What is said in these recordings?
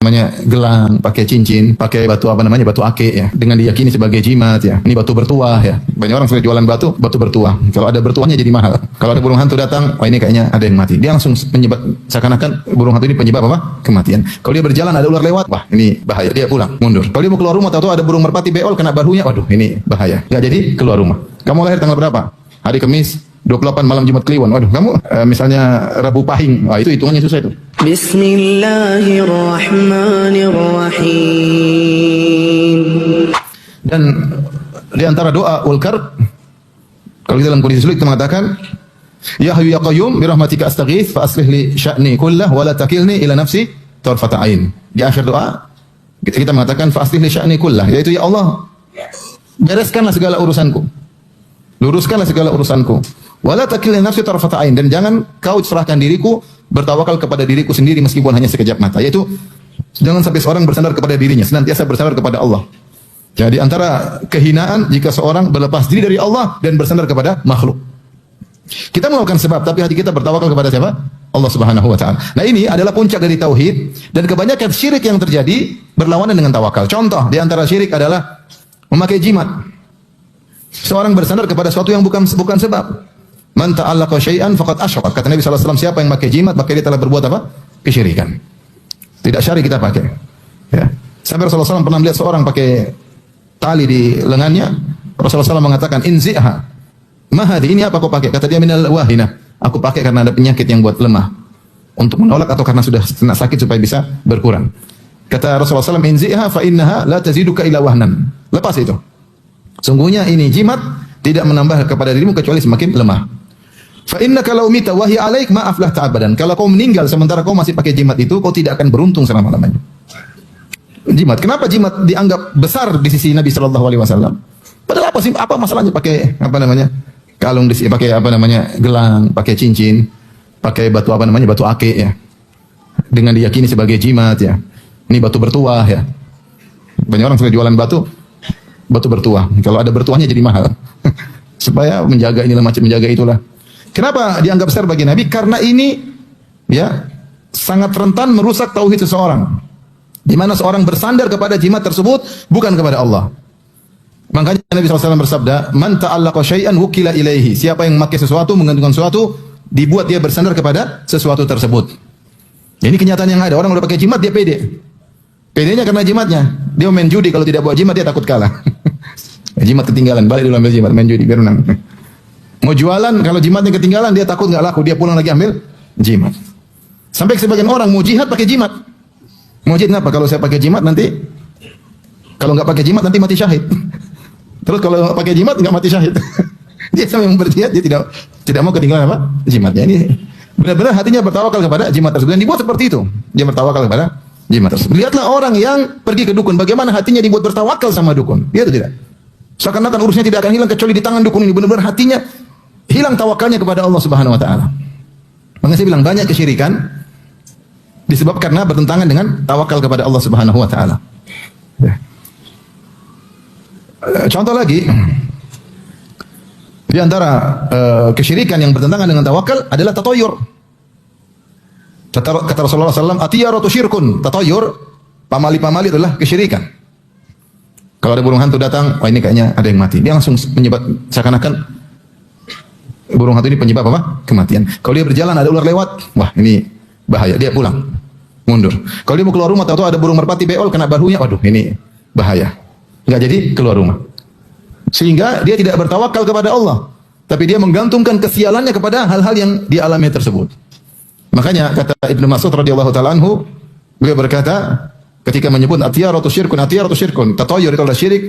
namanya gelang, pakai cincin, pakai batu batu ake ya, dengan diyakini sebagai jimat ya. Ini batu bertuah ya. Banyak orang sudah jualan batu bertuah. Kalau ada bertuahnya jadi mahal. Kalau ada burung hantu datang, oh ini kayaknya ada yang mati. Dia langsung menyebab seakan-akan burung hantu ini penyebab apa? Kematian. Kalau dia berjalan ada ular lewat, wah ini bahaya. Dia pulang, mundur. Kalau dia mau keluar rumah, tahu-tahu ada burung merpati beol kena bahunya, waduh ini bahaya. Enggak jadi keluar rumah. Kamu lahir tanggal berapa? Hari Kamis 28 malam Jumat Kliwon. Waduh, kamu misalnya Rabu Pahing. Wah, itu hitungannya susah itu. Bismillahirrahmanirrahim. Dan di antara doa ulkar, kalau kita dalam kondisi sulit kita mengatakan, Ya Hayyu Ya Qayyum bi rahmatika astaghits fa aslih li sya'ni kullah wa la takilni ila nafsi tarfata ain. Di akhir doa kita mengatakan fa aslih li sya'ni kullah, yaitu ya Allah, bereskanlah segala urusanku. Luruskanlah segala urusanku. Wala takilni nafsi tarfata ain, dan jangan kau serahkan diriku, bertawakal kepada diriku sendiri meskipun hanya sekejap mata. Yaitu jangan sampai seorang bersandar kepada dirinya, senantiasa bersandar kepada Allah. Jadi antara kehinaan jika seorang berlepas diri dari Allah dan bersandar kepada makhluk. Kita melakukan sebab, tapi hati kita bertawakal kepada siapa? Allah Subhanahu wa taala. Nah, ini adalah puncak dari tauhid, dan kebanyakan syirik yang terjadi berlawanan dengan tawakal. Contoh di antara syirik adalah memakai jimat. Seorang bersandar kepada sesuatu yang bukan sebab. Man ta'allaqa syai'an faqad asyrak. Kata Nabi sallallahu alaihi wasallam, siapa yang pakai jimat maka dia telah berbuat apa? Kesyirikan. Tidak syar'i kita pakai. Ya. Sampai Rasulullah SAW pernah melihat seorang pakai tali di lengannya. Rasulullah SAW mengatakan, "Inzi'ha." Mahadi, ini apa kau pakai? Kata dia, "Minal wahina." Aku pakai karena ada penyakit yang buat lemah. Untuk menolak atau karena sudah kena sakit supaya bisa berkurang. Kata Rasulullah SAW, "Inzi'ha fa innaha la taziduka ila wahnan." Lepas itu. Sungguhnya ini jimat tidak menambah kepada dirimu kecuali semakin lemah. Fa innaka law mita wa hiya 'alaik ma aflahta abadan. Kalau kau meninggal sementara kau masih pakai jimat itu, kau tidak akan beruntung selama-lamanya. Jimat. Kenapa jimat dianggap besar di sisi Nabi sallallahu alaihi wasallam? Padahal apa sih? Apa masalahnya pakai kalung pakai gelang, pakai cincin, pakai batu batu ake ya. Dengan diyakini sebagai jimat ya. Ini batu bertuah ya. Banyak orang sudah jualan batu bertuah. Kalau ada bertuahnya jadi mahal. Supaya menjaga inilah macam menjaga itulah. Kenapa dianggap besar bagi Nabi? Karena ini ya sangat rentan merusak tauhid seseorang. Di mana seorang bersandar kepada jimat tersebut bukan kepada Allah. Makanya Nabi SAW bersabda, "Man ta'allaqa syai'an wukila ilaihi." Siapa yang memakai sesuatu, menggantungkan sesuatu, dibuat dia bersandar kepada sesuatu tersebut. Ini kenyataan yang ada. Orang udah pakai jimat dia pede. Pedenya karena jimatnya. Dia main judi, kalau tidak bawa jimat dia takut kalah. Jimat ketinggalan, balik dulu ambil jimat, main judi biar menang. Mau jualan, kalau jimatnya ketinggalan dia takut nggak laku, dia pulang lagi ambil jimat. Sampai sebagian orang mau jihad pakai jimat. Mau jihad kenapa? Kalau saya pakai jimat nanti, kalau nggak pakai jimat nanti mati syahid. Terus kalau nggak pakai jimat nggak mati syahid. Dia sama yang berjihad dia tidak mau ketinggalan apa? Jimatnya. Ini benar-benar hatinya bertawakal kepada jimat tersebut. Dan dibuat seperti itu. Dia bertawakal kepada jimat tersebut. Lihatlah orang yang pergi ke dukun, bagaimana hatinya dibuat bertawakal sama dukun. Dia itu tidak. Seakan-akan urusnya tidak akan hilang kecuali di tangan dukun ini. Benar-benar hatinya hilang tawakalnya kepada Allah Subhanahu wa taala. Makanya saya bilang banyak kesyirikan disebabkan karena bertentangan dengan tawakal kepada Allah Subhanahu wa taala. Ya. Contoh lagi di antara kesyirikan yang bertentangan dengan tawakal adalah tatoyur. Kata Rasulullah SAW, "Atiyaratu syirkun." Tatoyur, pamali-pamali adalah kesyirikan. Kalau ada burung hantu datang, wah ini kayaknya ada yang mati. Dia langsung menyebab seakan-akan burung hantu ini penyebab apa? Kematian. Kalau dia berjalan ada ular lewat, wah ini bahaya. Dia pulang, mundur. Kalau dia mau keluar rumah, tahu-tahu ada burung merpati beol kena bahunya, waduh ini bahaya. Enggak jadi keluar rumah. Sehingga dia tidak bertawakal kepada Allah, tapi dia menggantungkan kesialannya kepada hal-hal yang dialami tersebut. Makanya kata Ibnu Mas'ud radhiyallahu taala anhu, beliau berkata ketika menyebut atiyaratu syirkun, tatoyur itu adalah syirik.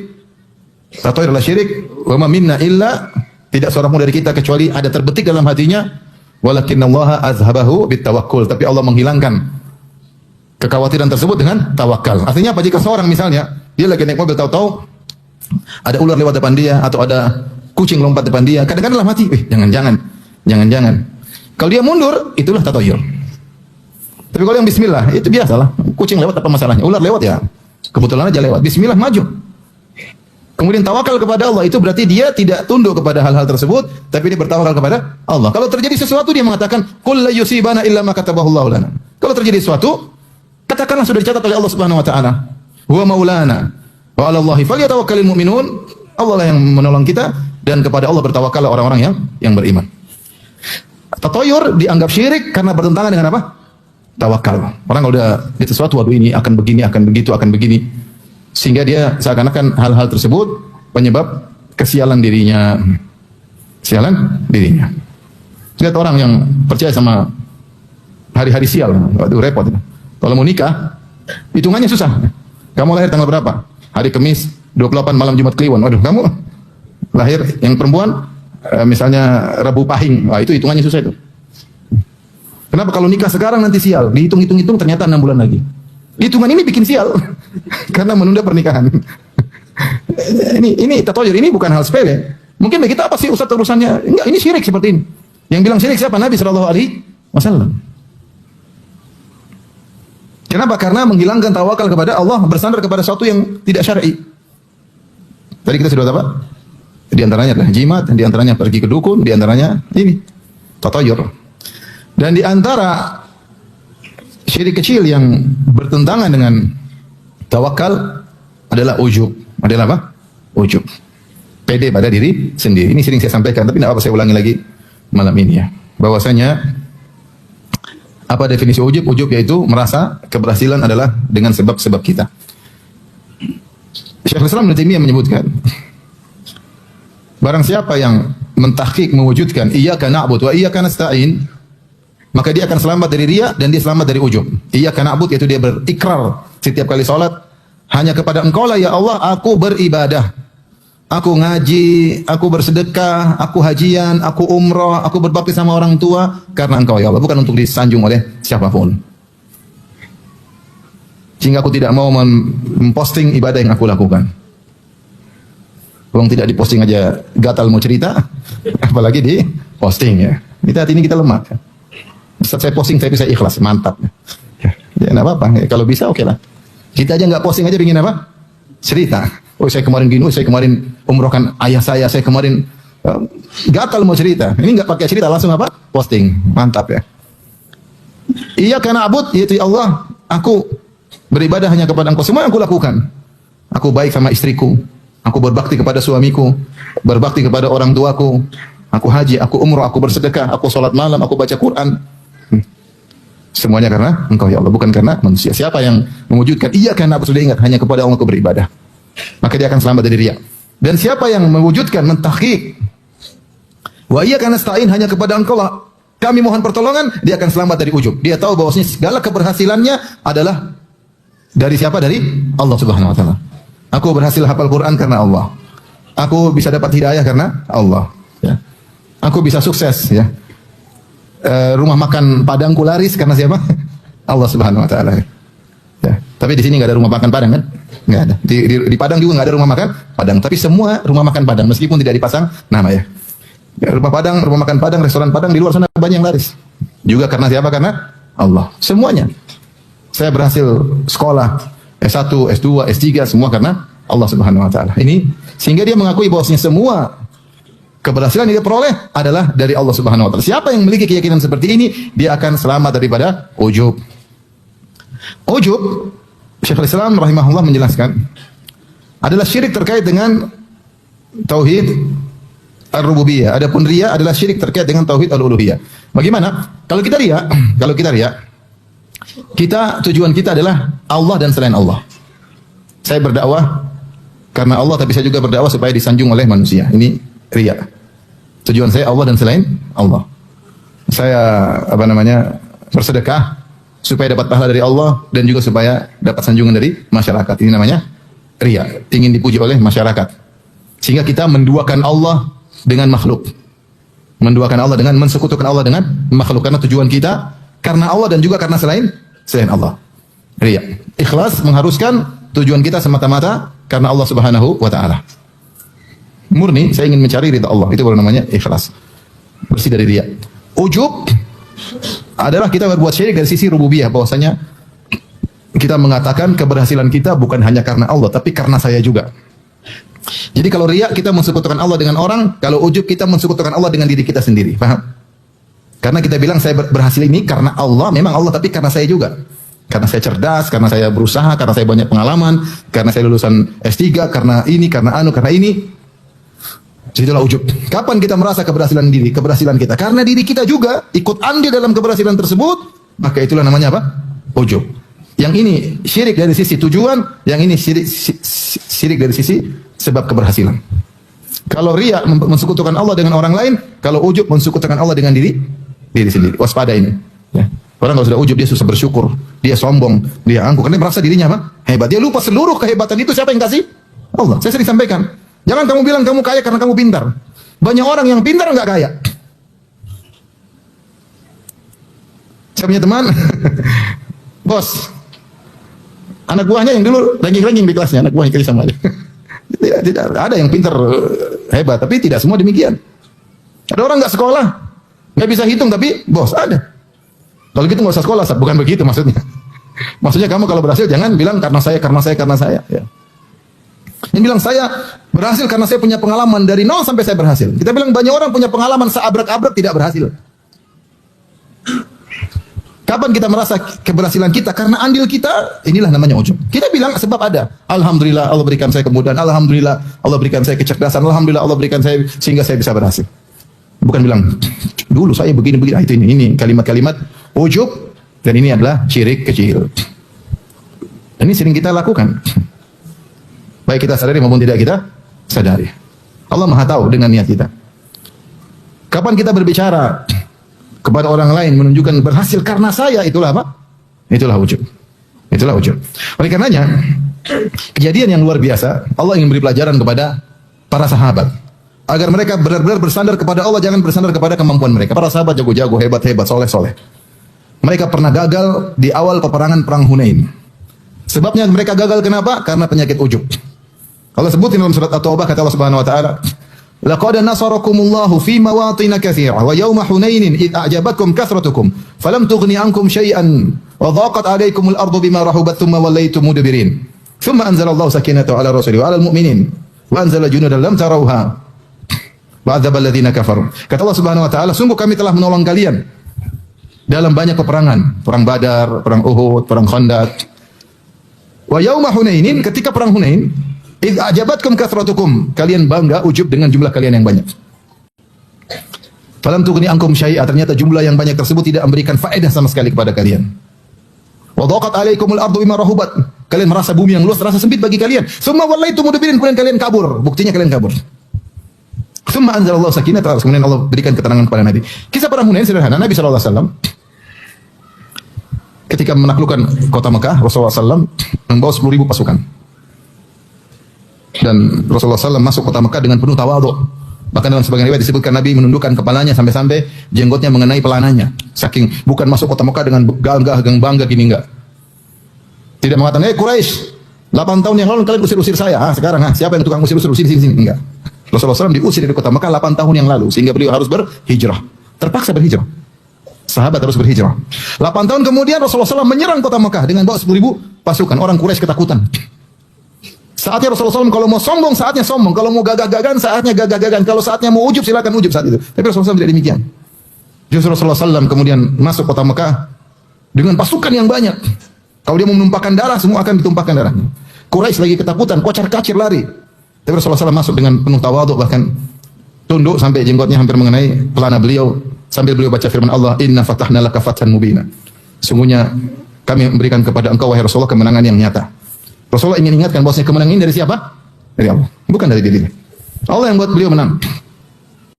Tatoyur adalah syirik. Wa ma minna illa, tidak seorang pun dari kita kecuali ada terbetik dalam hatinya, walakinallaha azhabahu bitawakkul, tapi Allah menghilangkan kekhawatiran tersebut dengan tawakal. Artinya apa? Jika seorang misalnya dia lagi naik mobil, tahu-tahu ada ular lewat depan dia atau ada kucing lompat depan dia, kadang-kadang dalam hati, jangan. Kalau dia mundur, itulah tatoyur. Tapi kalau yang bismillah, itu biasalah. Kucing lewat apa masalahnya? Ular lewat ya, kebetulan aja lewat. Bismillah maju. Kemudian tawakal kepada Allah, itu berarti dia tidak tunduk kepada hal-hal tersebut, tapi dia bertawakal kepada Allah. Kalau terjadi sesuatu dia mengatakan, "Qul la yusibana illa ma katabahu Allahu lana." Kalau terjadi sesuatu, Katakanlah sudah dicatat oleh Allah Subhanahu wa taala. Huwa maulana wa 'ala Allahi falyatawakkalul mu'minun. Allah lah yang menolong kita dan kepada Allah bertawakallah orang-orang yang beriman. Tatoyur dianggap syirik karena bertentangan dengan apa? Tawakal. Orang kalau udah di sesuatu, waduh ini akan begini, akan begitu, akan begini. Sehingga dia seakan-akan hal-hal tersebut penyebab kesialan dirinya. Sialan dirinya. Lihat orang yang percaya sama hari-hari sial, waduh repot. Kalau mau nikah, hitungannya susah. Kamu lahir tanggal berapa? Hari Kamis, 28 malam Jumat Kliwon. Waduh, kamu lahir yang perempuan, misalnya Rabu Pahing. Wah, itu hitungannya susah itu. Kenapa kalau nikah sekarang nanti sial? Dihitung-hitung ternyata 6 bulan lagi. Hitungan ini bikin sial. Karena menunda pernikahan. ini tatoyur, ini bukan hal sepele. Mungkin bagi kita apa sih Ustaz urusannya? Enggak, ini syirik seperti ini. Yang bilang syirik siapa? Nabi SAW. Kenapa? Karena menghilangkan tawakal kepada Allah, bersandar kepada sesuatu yang tidak syar'i. Tadi kita sudah apa? Di antaranya adalah jimat, di antaranya pergi ke dukun, di antaranya ini tatoyur. Dan di antara syirik kecil yang bertentangan dengan tawakal adalah ujub. Adalah apa? Ujub. Pede pada diri sendiri. Ini sering saya sampaikan, tapi tidak apa saya ulangi lagi malam ini ya. Bahwasanya apa definisi ujub? Ujub yaitu merasa keberhasilan adalah dengan sebab-sebab kita. Syekhul Islam Ibnu Taimiyah menyebutkan, barang siapa yang mentahqiq mewujudkan iyyaka na'budu wa iyyaka nasta'in, maka dia akan selamat dari riya dan dia selamat dari ujub. Iyyaka na'budu yaitu dia berikrar setiap kali salat, hanya kepada Engkau lah ya Allah aku beribadah. Aku ngaji, aku bersedekah, aku hajian, aku umrah, aku berbakti sama orang tua karena Engkau ya Allah, bukan untuk disanjung oleh siapapun. Sehingga aku tidak mau memposting ibadah yang aku lakukan. Kalau tidak diposting aja gatal mau cerita, apalagi di posting ya. Kita hati ini kita lemah. Saat saya posting saya bisa ikhlas, mantap. Ya enggak apa-apa, ya, kalau bisa oke lah. Kita aja enggak posting aja ingin apa? Cerita. Oh saya kemarin gini, oh saya kemarin umrohkan ayah saya kemarin gatal mau cerita. Ini enggak pakai cerita, langsung apa? Posting. Mantap ya. Iyyaka na'budu, yaitu Allah, aku beribadah hanya kepada Engkau. Semua yang aku lakukan. Aku baik sama istriku, aku berbakti kepada suamiku, berbakti kepada orang tuaku, aku haji, aku umrah, aku bersedekah, aku salat malam, aku baca Quran. Semuanya karena Engkau ya Allah, bukan karena manusia. Siapa yang mewujudkan iyyaka na'budu, sudah ingat hanya kepada Allah aku beribadah, maka dia akan selamat dari riya. Dan siapa yang mewujudkan mentahqiq wa iyyaka nasta'in, hanya kepada Engkau lah kami mohon pertolongan, dia akan selamat dari ujub. Dia tahu bahwasanya segala keberhasilannya adalah dari siapa? Dari Allah Subhanahu wa taala. Aku berhasil hafal Quran karena Allah. Aku bisa dapat hidayah karena Allah, ya. Aku bisa sukses ya. Rumah makan Padangku laris karena siapa? Allah Subhanahu wa taala. Ya. Tapi di sini enggak ada rumah makan Padang kan? Enggak ada. Di Padang juga enggak ada rumah makan Padang, tapi semua rumah makan Padang meskipun tidak dipasang nama ya. Rumah Padang, rumah makan Padang, restoran Padang di luar sana banyak yang laris. Juga karena siapa? Karena Allah. Semuanya. Saya berhasil sekolah S1, S2, S3 semua karena Allah Subhanahu wa taala. Ini sehingga dia mengakui bahwasanya semua keberhasilan yang dia peroleh adalah dari Allah Subhanahu wa taala. Siapa yang memiliki keyakinan seperti ini, dia akan selamat daripada ujub. Ujub, Syekhul Islam rahimahullah menjelaskan, adalah syirik terkait dengan tauhid ar-rububiyah. Adapun riya adalah syirik terkait dengan tauhid al-uluhiyah. Bagaimana? Kalau kita riya, kita tujuan kita adalah Allah dan selain Allah. Saya berdakwah karena Allah, tapi saya juga berdakwah supaya disanjung oleh manusia. Ini riya. Tujuan saya Allah dan selain Allah. Saya bersedekah supaya dapat pahala dari Allah dan juga supaya dapat sanjungan dari masyarakat. Ini namanya riya. Ingin dipuji oleh masyarakat. Sehingga kita menduakan Allah dengan makhluk. Menduakan Allah dengan mensekutukan Allah dengan makhluk, karena tujuan kita karena Allah dan juga karena selain Allah. Riya. Ikhlas mengharuskan tujuan kita semata-mata karena Allah Subhanahu wa taala. Murni saya ingin mencari ridha Allah, itu baru namanya ikhlas. Bersih dari riya. Ujub adalah kita berbuat syirik dari sisi rububiyah, bahwasanya kita mengatakan keberhasilan kita bukan hanya karena Allah tapi karena saya juga. Jadi kalau riya kita mensekutukan Allah dengan orang, kalau ujub kita mensekutukan Allah dengan diri kita sendiri. Paham? Karena kita bilang saya berhasil ini karena Allah, memang Allah, tapi karena saya juga. Karena saya cerdas, karena saya berusaha, karena saya banyak pengalaman, karena saya lulusan S3, karena ini, karena ini. Itulah ujub. Kapan kita merasa keberhasilan kita? Karena diri kita juga ikut andil dalam keberhasilan tersebut, maka itulah namanya apa? Ujub. Yang ini syirik dari sisi tujuan, yang ini syirik dari sisi sebab keberhasilan. Kalau riya mensekutukan Allah dengan orang lain, kalau ujub mensekutukan Allah dengan diri sendiri. Waspada ini. Ya. Orang kalau sudah ujub, dia susah bersyukur, dia sombong, dia angkuh, karena dia merasa dirinya apa? Hebat. Dia lupa seluruh kehebatan itu siapa yang kasih? Allah. Saya sering sampaikan. Jangan kamu bilang kamu kaya karena kamu pintar. Banyak orang yang pintar enggak kaya. Saya punya teman, bos, anak buahnya yang dulu ranking-ranking di kelasnya, anak buahnya kali sama aja. Tidak ada yang pintar hebat, tapi tidak semua demikian. Ada orang nggak sekolah, nggak bisa hitung, tapi bos ada. Kalau gitu nggak usah sekolah, bukan begitu maksudnya. Maksudnya kamu kalau berhasil jangan bilang karena saya. Ya. Ini bilang saya berhasil karena saya punya pengalaman dari nol sampai saya berhasil. Kita bilang banyak orang punya pengalaman seabrek-abrek tidak berhasil. Kapan kita merasa keberhasilan kita? Karena andil kita, inilah namanya ujub. Kita bilang sebab ada. Alhamdulillah Allah berikan saya kemudahan. Alhamdulillah Allah berikan saya kecerdasan. Alhamdulillah Allah berikan saya sehingga saya bisa berhasil. Bukan bilang dulu saya begini. Itu ini kalimat-kalimat ujub, dan ini adalah syirik kecil. Dan ini sering kita lakukan. Baik kita sadari maupun tidak kita sadari. Allah Maha tahu dengan niat kita. Kapan kita berbicara kepada orang lain menunjukkan berhasil karena saya, itulah apa? Itulah ujub. Oleh karenanya, kejadian yang luar biasa, Allah ingin beri pelajaran kepada para sahabat agar mereka benar-benar bersandar kepada Allah, jangan bersandar kepada kemampuan mereka. Para sahabat jago-jago, hebat-hebat, soleh-soleh. Mereka pernah gagal di awal peperangan perang Hunain. Sebabnya mereka gagal kenapa? Karena penyakit ujub. Allah sebutin dalam surat At-Taubah, kata Allah Subhanahu wa taala, "Laqad nasarakumullahu fi mawatin katsira wa yawma Hunainin id a'jabatkum kathratukum falam tughni ankum syai'an wa dhaqat 'alaykumul ardu bima rahubat thumma wallaytum mudbirin. Thumma anzalallahu sakinatahu 'ala rasulihi wa 'alal mu'minin wa anzala junudan lam tarawha wa 'adzaba alladziina kafaru." Kata Allah Subhanahu wa taala, sungguh kami telah menolong kalian dalam banyak peperangan, perang Badar, perang Uhud, perang Khandaq. Wa yauma Hunainin, ketika perang Hunain, id a'jabatkum kathratukum, kalian bangga ujub dengan jumlah kalian yang banyak. Falam tughni ankum syai'a, ternyata jumlah yang banyak tersebut tidak memberikan faedah sama sekali kepada kalian. Wa dhaqat 'alaikumul ardu bima rahubat, kalian merasa bumi yang luas terasa sempit bagi kalian. Tsumma wallaytum mudbirin, kemudian kalian kabur. Buktinya kalian kabur. Tsumma anzalallahu sakinatahu, kemudian Allah berikan ketenangan kepada Nabi. Kisah perang Hunain sederhana. Nabi sallallahu alaihi wasallam ketika menaklukkan kota Mekah, Rasulullah SAW membawa 10.000 pasukan. Dan Rasulullah SAW masuk kota Mekah dengan penuh tawadhu. Bahkan dalam sebagian riwayat disebutkan Nabi menundukkan kepalanya sampai-sampai jenggotnya mengenai pelananya. Saking bukan masuk kota Mekah dengan gagah dan bangga gini, enggak. Tidak mengatakan, Quraisy, 8 tahun yang lalu kalian usir-usir saya. Sekarang siapa yang tukang usir-usir sini. Enggak. Rasulullah SAW diusir dari kota Mekah 8 tahun yang lalu sehingga beliau harus berhijrah. Terpaksa berhijrah. Sahabat harus berhijrah. 8 tahun kemudian Rasulullah SAW menyerang kota Mekah dengan bawa 10.000 pasukan. Orang Quraisy ketakutan. Saatnya Rasulullah SAW kalau mau sombong, saatnya sombong. Kalau mau gagah-gagahan, saatnya gagah-gagahan. Kalau saatnya mau ujub, silakan ujub saat itu. Tapi Rasulullah SAW tidak demikian. Justru Rasulullah SAW kemudian masuk kota Mekah dengan pasukan yang banyak. Kalau dia mau menumpahkan darah, semua akan ditumpahkan darahnya. Quraisy lagi ketakutan, kocar-kacir lari. Tapi Rasulullah SAW masuk dengan penuh tawadhu, bahkan tunduk sampai jenggotnya hampir mengenai pelana beliau. Sambil beliau baca firman Allah, Inna fatahna laka fathan mubina. Sungguhnya kami memberikan kepada engkau wahai Rasulullah kemenangan yang nyata. Rasulullah ingin ingatkan bahwasanya kemenangan ini dari siapa? Dari Allah, bukan dari dirinya. Allah yang buat beliau menang.